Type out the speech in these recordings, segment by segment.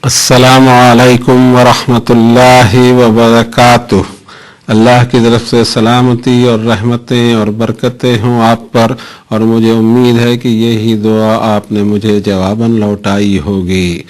السلام علیکم ورحمۃ اللہ وبرکاتہ۔ اللہ کی طرف سے سلامتی اور رحمتیں اور برکتیں ہوں آپ پر، اور مجھے امید ہے کہ یہی دعا آپ نے مجھے جواباً لوٹائی ہوگی۔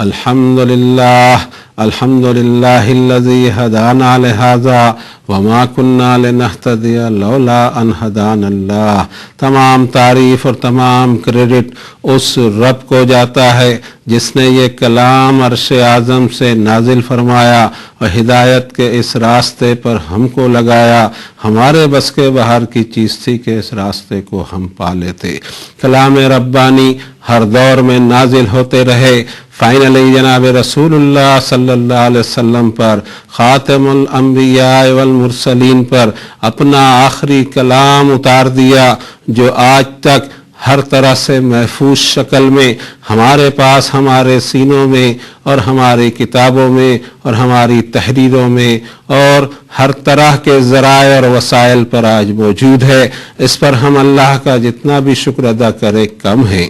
الحمدللہ الحمدللہ الذی ہدانا لہذا وما کننا لنہتدی لولا ان ہدانا اللہ۔ تمام تعریف اور تمام کریڈٹ اس رب کو جاتا ہے جس نے یہ کلام عرش اعظم سے نازل فرمایا اور ہدایت کے اس راستے پر ہم کو لگایا۔ ہمارے بس کے باہر کی چیز تھی کہ اس راستے کو ہم پا لیتے۔ کلام ربانی ہر دور میں نازل ہوتے رہے۔ فائنلی جناب رسول اللہ صلی اللہ علیہ وسلم پر، خاتم الانبیاء والمرسلین پر اپنا آخری کلام اتار دیا، جو آج تک ہر طرح سے محفوظ شکل میں ہمارے پاس، ہمارے سینوں میں اور ہماری کتابوں میں اور ہماری تحریروں میں اور ہر طرح کے ذرائع اور وسائل پر آج موجود ہے۔ اس پر ہم اللہ کا جتنا بھی شکر ادا کرے کم ہے۔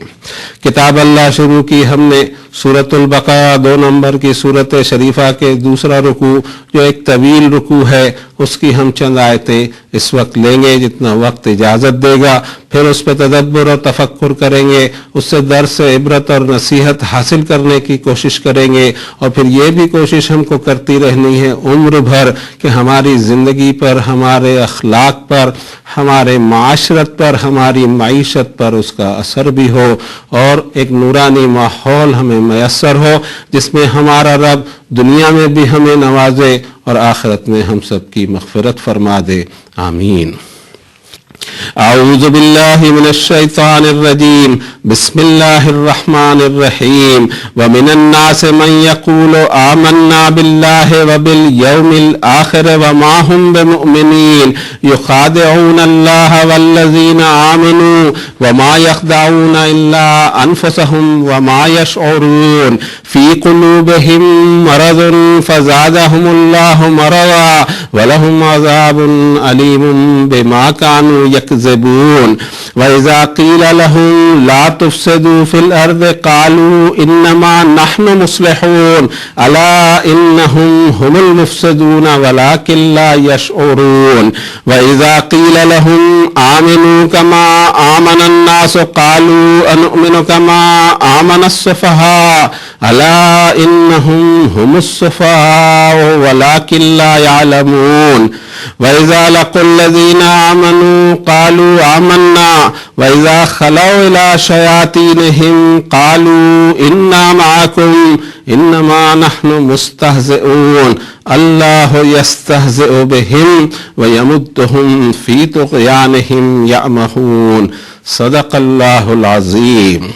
کتاب اللہ شروع کی ہم نے سورۃ البقرہ 2 نمبر کی سورت شریفہ کے دوسرا رکوع، جو ایک طویل رکوع ہے، اس کی ہم چند آیتیں اس وقت لیں گے جتنا وقت اجازت دے گا، پھر اس پہ تدبر اور تفکر کریں گے، اس سے درس عبرت اور نصیحت حاصل کرنے کی کوشش کریں گے، اور پھر یہ بھی کوشش ہم کو کرتی رہنی ہے عمر بھر کہ ہماری زندگی پر، ہمارے اخلاق پر، ہمارے معاشرت پر، ہماری معیشت پر اس کا اثر بھی ہو، اور ایک نورانی ماحول ہمیں میسر ہو جس میں ہمارا رب دنیا میں بھی ہمیں نوازے اور آخرت میں ہم سب کی مغفرت فرما دے، آمین۔ اعوذ باللہ من الشیطان الرجیم، بسم اللہ الرحمن الرحیم۔ ومن الناس من يقول آمنا باللہ وبالیوم الآخر وما هم بمؤمنین یخادعون اللہ والذین آمنوا وما يخدعون الا انفسهم وما يشعرون فی قلوبهم مرض فزادهم اللہ مرضا ولهم عذاب علیم بما كانوا يكذبون۔ وإذا قيل لهم لا تفسدوا في الأرض قالوا إنما نحن مصلحون ألا إنهم هم المفسدون ولكن لا يشعرون۔ وإذا قيل لهم آمنوا كما آمن الناس قالوا أنؤمن كما آمن السفهاء ألا إنهم هم السفهاء ولكن لا يعلمون۔ وإذا لقوا الذين آمنوا قالوا آمنا وإذا خلوا إلى شياطينهم قالوا إنا معكم إنما نحن مستهزئون الله يستهزئ بهم ويمدهم في طغيانهم يعمهون۔ صدق اللہ العظیم۔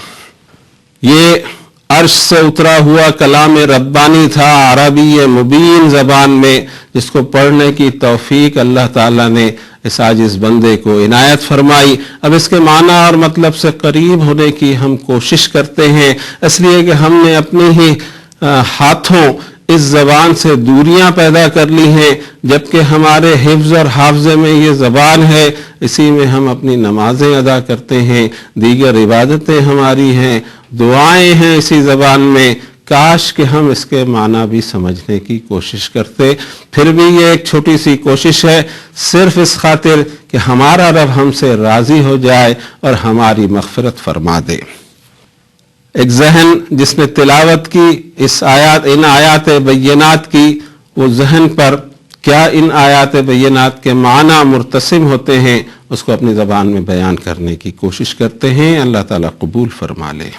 یہ عرش سے اترا ہوا کلام ربانی تھا، عربی مبین زبان میں، جس کو پڑھنے کی توفیق اللہ تعالیٰ نے اس عاجز بندے کو عنایت فرمائی۔ اب اس کے معنی اور مطلب سے قریب ہونے کی ہم کوشش کرتے ہیں، اس لیے کہ ہم نے اپنے ہی ہاتھوں اس زبان سے دوریاں پیدا کر لی ہیں، جبکہ ہمارے حفظ اور حافظے میں یہ زبان ہے، اسی میں ہم اپنی نمازیں ادا کرتے ہیں، دیگر عبادتیں ہماری ہیں، دعائیں ہیں اسی زبان میں۔ کاش کہ ہم اس کے معنی بھی سمجھنے کی کوشش کرتے۔ پھر بھی یہ ایک چھوٹی سی کوشش ہے، صرف اس خاطر کہ ہمارا رب ہم سے راضی ہو جائے اور ہماری مغفرت فرما دے۔ ایک ذہن جس نے تلاوت کی ان آیات بینات کی، وہ ذہن پر کیا ان آیات بینات کے معنی مرتسم ہوتے ہیں، اس کو اپنی زبان میں بیان کرنے کی کوشش کرتے ہیں۔ اللہ تعالیٰ قبول فرما لے۔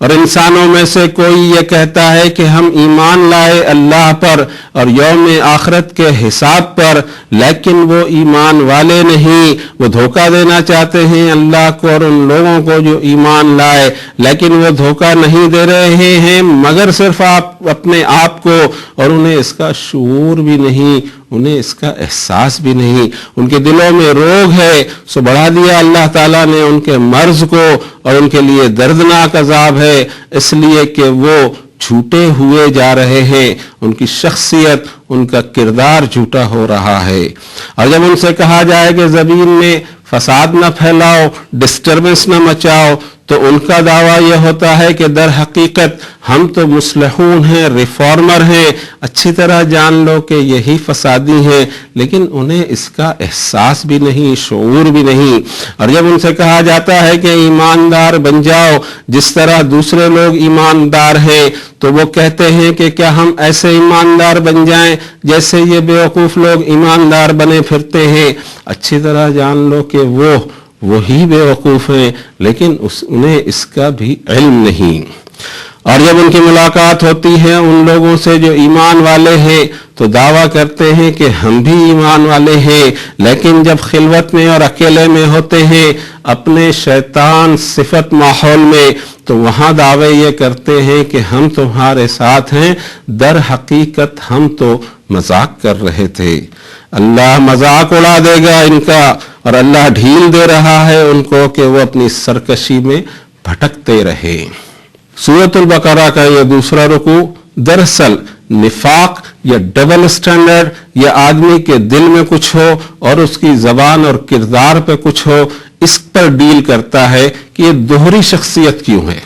اور انسانوں میں سے کوئی یہ کہتا ہے کہ ہم ایمان لائے اللہ پر اور یوم آخرت کے حساب پر، لیکن وہ ایمان والے نہیں، وہ دھوکہ دینا چاہتے ہیں اللہ کو اور ان لوگوں کو جو ایمان لائے، لیکن وہ دھوکہ نہیں دے رہے ہیں مگر صرف اپنے آپ کو، اور انہیں اس کا شعور بھی نہیں، انہیں اس کا احساس بھی نہیں، ان کے دلوں میں روگ ہے، سو بڑھا دیا اللہ تعالیٰ نے ان کے مرض کو، اور ان کے لیے دردناک عذاب ہے، اس لیے کہ وہ جھوٹے ہوئے جا رہے ہیں، ان کی شخصیت، ان کا کردار جھوٹا ہو رہا ہے۔ اور جب ان سے کہا جائے کہ زمین میں فساد نہ پھیلاؤ، ڈسٹربنس نہ مچاؤ، تو ان کا دعویٰ یہ ہوتا ہے کہ در حقیقت ہم تو مصلحون ہیں، ریفارمر ہیں، اچھی طرح جان لو کہ یہی فسادی ہیں، لیکن انہیں اس کا احساس بھی نہیں، شعور بھی نہیں۔ اور جب ان سے کہا جاتا ہے کہ ایماندار بن جاؤ جس طرح دوسرے لوگ ایماندار ہیں، تو وہ کہتے ہیں کہ کیا ہم ایسے ایماندار بن جائیں جیسے یہ بیوقوف لوگ ایماندار بنے پھرتے ہیں؟ اچھی طرح جان لو کہ وہی بیوقوف ہیں، لیکن انہیں اس کا بھی علم نہیں۔ اور جب ان کی ملاقات ہوتی ہے ان لوگوں سے جو ایمان والے ہیں تو دعویٰ کرتے ہیں کہ ہم بھی ایمان والے ہیں، لیکن جب خلوت میں اور اکیلے میں ہوتے ہیں اپنے شیطان صفت ماحول میں، تو وہاں دعوے یہ کرتے ہیں کہ ہم تمہارے ساتھ ہیں، در حقیقت ہم تو مذاق کر رہے تھے۔ اللہ مذاق اڑا دے گا ان کا، اور اللہ ڈھیل دے رہا ہے ان کو کہ وہ اپنی سرکشی میں بھٹکتے رہے۔ سورۃ البقرہ کا یہ دوسرا رکوع دراصل نفاق یا ڈبل سٹینڈرڈ یا آدمی کے دل میں کچھ ہو اور اس کی زبان اور کردار پہ کچھ ہو، اس پر ڈیل کرتا ہے کہ یہ دوہری شخصیت کیوں ہے۔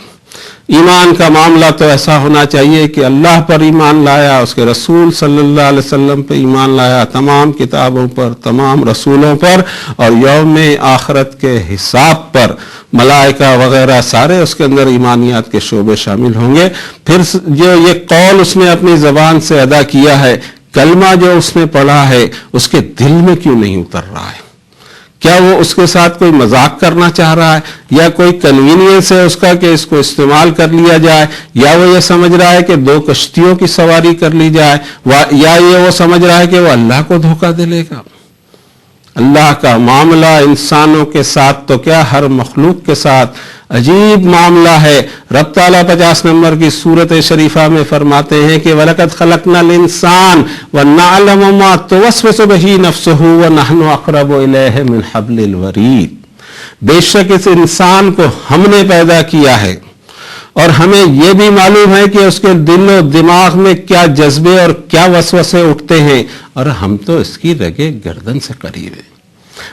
ایمان کا معاملہ تو ایسا ہونا چاہیے کہ اللہ پر ایمان لایا، اس کے رسول صلی اللہ علیہ وسلم پہ ایمان لایا، تمام کتابوں پر، تمام رسولوں پر، اور یوم آخرت کے حساب پر، ملائکہ وغیرہ سارے اس کے اندر ایمانیات کے شعبے شامل ہوں گے۔ پھر جو یہ قول اس نے اپنی زبان سے ادا کیا ہے، کلمہ جو اس نے پڑھا ہے، اس کے دل میں کیوں نہیں اتر رہا ہے؟ کیا وہ اس کے ساتھ کوئی مذاق کرنا چاہ رہا ہے، یا کوئی کنوینئنس ہے اس کا کہ اس کو استعمال کر لیا جائے، یا وہ یہ سمجھ رہا ہے کہ دو کشتیوں کی سواری کر لی جائے، یا یہ وہ سمجھ رہا ہے کہ وہ اللہ کو دھوکہ دے گا؟ اللہ کا معاملہ انسانوں کے ساتھ تو کیا ہر مخلوق کے ساتھ عجیب معاملہ ہے۔ رب تعالیٰ 50 نمبر کی سورت شریفہ میں فرماتے ہیں کہ وَلَقَدْ خَلَقْنَا الْإِنسَانَ وَنَعْلَمُ مَا تُوَسْوِسُ بِهِ نَفْسُهُ وَنَحْنُ أَقْرَبُ إِلَيْهِ مِنْ حَبْلِ الْوَرِيدِ۔ بے شک اس انسان کو ہم نے پیدا کیا ہے، اور ہمیں یہ بھی معلوم ہے کہ اس کے دل و دماغ میں کیا جذبے اور کیا وسوسے اٹھتے ہیں، اور ہم تو اس کی رگے گردن سے قریب ہیں۔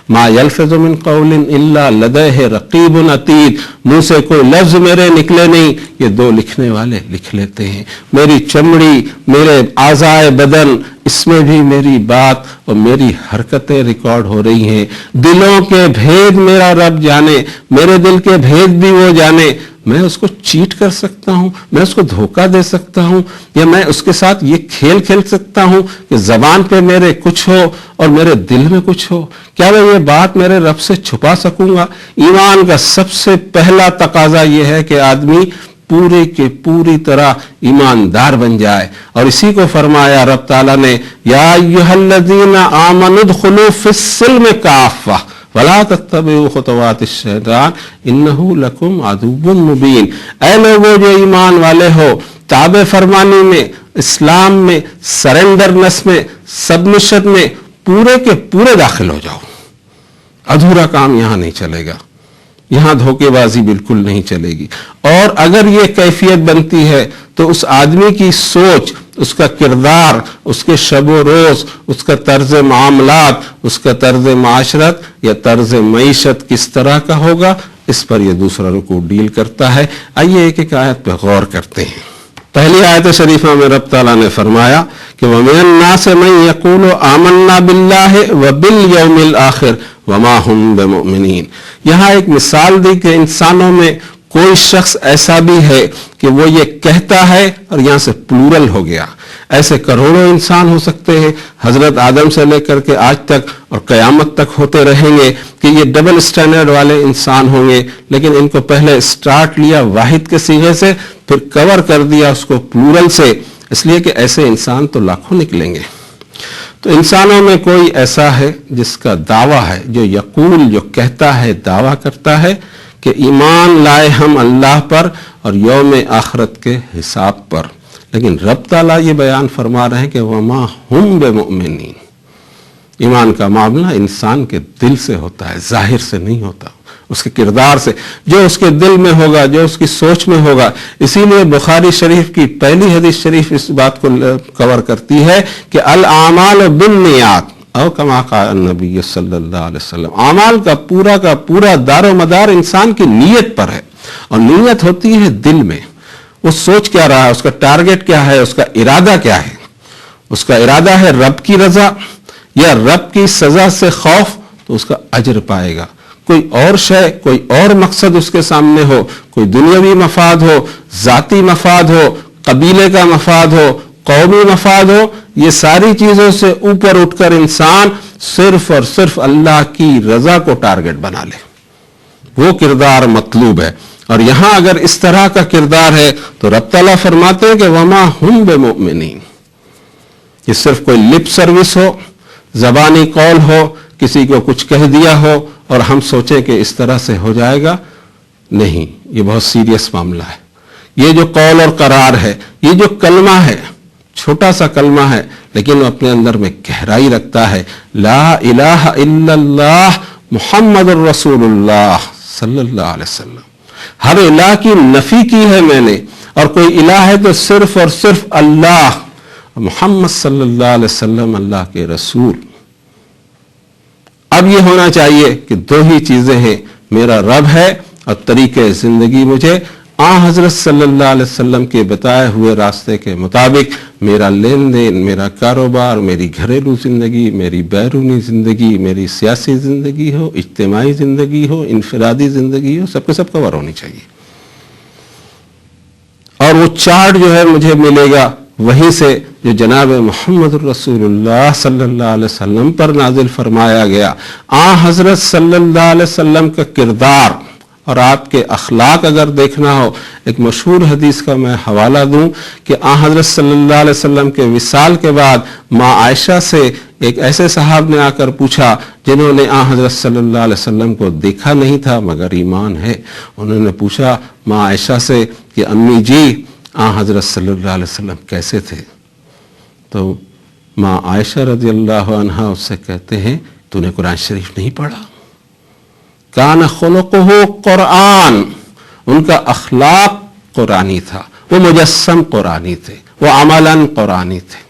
ما یلفظ من قول الا لدیہ رقیب عتید، منہ سے کوئی لفظ میرے نکلے نہیں، یہ دو لکھنے والے لکھ لیتے ہیں۔ میری چمڑی، میرے اعضائے بدن، اس میں بھی میری بات اور میری حرکتیں ریکارڈ ہو رہی ہیں۔ دلوں کے بھید میرا رب جانے، میرے دل کے بھید بھی وہ جانے۔ میں اس کو چیٹ کر سکتا ہوں، میں اس کو دھوکہ دے سکتا ہوں، یا میں اس کے ساتھ یہ کھیل کھیل سکتا ہوں کہ زبان پہ میرے کچھ ہو اور میرے دل میں کچھ ہو؟ کیا میں یہ بات میرے رب سے چھپا سکوں گا؟ ایمان کا سب سے پہلا تقاضا یہ ہے کہ آدمی پورے کے پوری طرح ایماندار بن جائے، اور اسی کو فرمایا رب تعالیٰ نے یا ایھا الذین آمنوا ادخلوا فی السلم کافہ وَلَا تَتَّبِعُوا خُطُوَاتِ الشَّيْطَانِ إِنَّهُ لَكُمْ عَدُوٌّ مُّبِينٌ۔ اے لوگوں جو ایمان والے ہو، تابع فرمانی میں، اسلام میں، سرنڈرنس میں، سبمشن میں پورے کے پورے داخل ہو جاؤ۔ ادھورا کام یہاں نہیں چلے گا، یہاں دھوکے بازی بالکل نہیں چلے گی۔ اور اگر یہ کیفیت بنتی ہے تو اس آدمی کی سوچ، اس کا کردار، اس کے شب و روز، اس کا طرز معاملات، اس کا طرز معاشرت یا طرز معیشت کس طرح کا ہوگا، اس پر یہ دوسرا رکوع ڈیل کرتا ہے۔ آئیے ایک ایک آیت پہ غور کرتے ہیں۔ پہلی آیت شریفہ میں رب تعالیٰ نے فرمایا کہ وَمِنَ النَّاسِ مَن يَقُولُ آمَنَّا بِاللَّهِ وَبِالْيَوْمِ الْآخِرِ وَمَا هُمْ بِمُؤْمِنِينَ۔ یہاں ایک مثال دی کہ انسانوں میں کوئی شخص ایسا بھی ہے کہ وہ یہ کہتا ہے، اور یہاں سے پلورل ہو گیا، ایسے کروڑوں انسان ہو سکتے ہیں، حضرت آدم سے لے کر کے آج تک اور قیامت تک ہوتے رہیں گے کہ یہ ڈبل سٹینڈرڈ والے انسان ہوں گے، لیکن ان کو پہلے سٹارٹ لیا واحد کے صیغے سے، پھر کور کر دیا اس کو پلورل سے، اس لیے کہ ایسے انسان تو لاکھوں نکلیں گے۔ تو انسانوں میں کوئی ایسا ہے جس کا دعویٰ ہے، جو یقول، جو کہتا ہے، دعویٰ کرتا ہے کہ ایمان لائے ہم اللہ پر اور یوم آخرت کے حساب پر، لیکن رب تعالیٰ یہ بیان فرما رہے ہیں کہ وَمَا هُمْ بِمُؤْمِنِينَ۔ ایمان کا معاملہ انسان کے دل سے ہوتا ہے، ظاہر سے نہیں ہوتا، اس کے کردار سے، جو اس کے دل میں ہوگا، جو اس کی سوچ میں ہوگا۔ اسی لیے بخاری شریف کی پہلی حدیث شریف اس بات کو کور کرتی ہے کہ الاعمال بالنیات، او کما قال النبی صلی اللہ علیہ وسلم۔ اعمال کا پورا دار و مدار انسان کی نیت پر ہے۔ اور نیت ہوتی ہے دل میں، وہ سوچ کیا رہا ہے، اس کا ٹارگٹ کیا ہے، اس کا ارادہ کیا ہے. اس کا ارادہ ہے رب کی رضا یا رب کی سزا سے خوف، تو اس کا اجر پائے گا. کوئی اور شے، کوئی اور مقصد اس کے سامنے ہو، کوئی دنیاوی مفاد ہو، ذاتی مفاد ہو، قبیلے کا مفاد ہو، قومی مفاد ہو، یہ ساری چیزوں سے اوپر اٹھ کر انسان صرف اور صرف اللہ کی رضا کو ٹارگٹ بنا لے، وہ کردار مطلوب ہے. اور یہاں اگر اس طرح کا کردار ہے تو رب تعالیٰ فرماتے ہیں کہ وما ہم بمؤمنین، یہ صرف کوئی لپ سروس ہو، زبانی قول ہو، کسی کو کچھ کہہ دیا ہو اور ہم سوچیں کہ اس طرح سے ہو جائے گا، نہیں، یہ بہت سیریس معاملہ ہے. یہ جو قول اور قرار ہے، یہ جو کلمہ ہے، چھوٹا سا کلمہ ہے لیکن وہ اپنے اندر میں گہرائی رکھتا ہے. لا الہ الا اللہ محمد الرسول اللہ صلی اللہ علیہ وسلم. ہر الہ کی نفی کی ہے میں نے، اور کوئی الہ ہے تو صرف اور صرف اللہ، محمد صلی اللہ علیہ وسلم اللہ کے رسول. اب یہ ہونا چاہیے کہ دو ہی چیزیں ہیں، میرا رب ہے اور طریقے زندگی مجھے حضرت صلی اللہ علیہ وسلم کے بتائے ہوئے راستے کے مطابق میرا لین دین، میرا کاروبار، میری گھریلو زندگی، میری بیرونی زندگی، میری سیاسی زندگی ہو، اجتماعی زندگی ہو، انفرادی زندگی ہو، سب کے سب کور ہونی چاہیے. اور وہ چارٹ جو ہے مجھے ملے گا وہیں سے جو جناب محمد الرسول اللہ صلی اللہ علیہ وسلم پر نازل فرمایا گیا. حضرت صلی اللہ علیہ وسلم کا کردار اور آپ کے اخلاق اگر دیکھنا ہو، ایک مشہور حدیث کا میں حوالہ دوں کہ حضرت صلی اللہ علیہ وسلم کے وصال کے بعد ماں عائشہ سے ایک ایسے صحاب نے آ کر پوچھا جنہوں نے حضرت صلی اللہ علیہ وسلم کو دیکھا نہیں تھا مگر ایمان ہے. انہوں نے پوچھا ماں عائشہ سے کہ امی جی حضرت صلی اللہ علیہ وسلم کیسے تھے؟ تو ماں عائشہ رضی اللہ عنہا اس سے کہتے ہیں تو نے قرآن شریف نہیں پڑھا؟ کان خلقہ قرآن، ان کا اخلاق قرآنی تھا، وہ مجسم قرآنی تھے، وہ عملاً قرآنی تھے.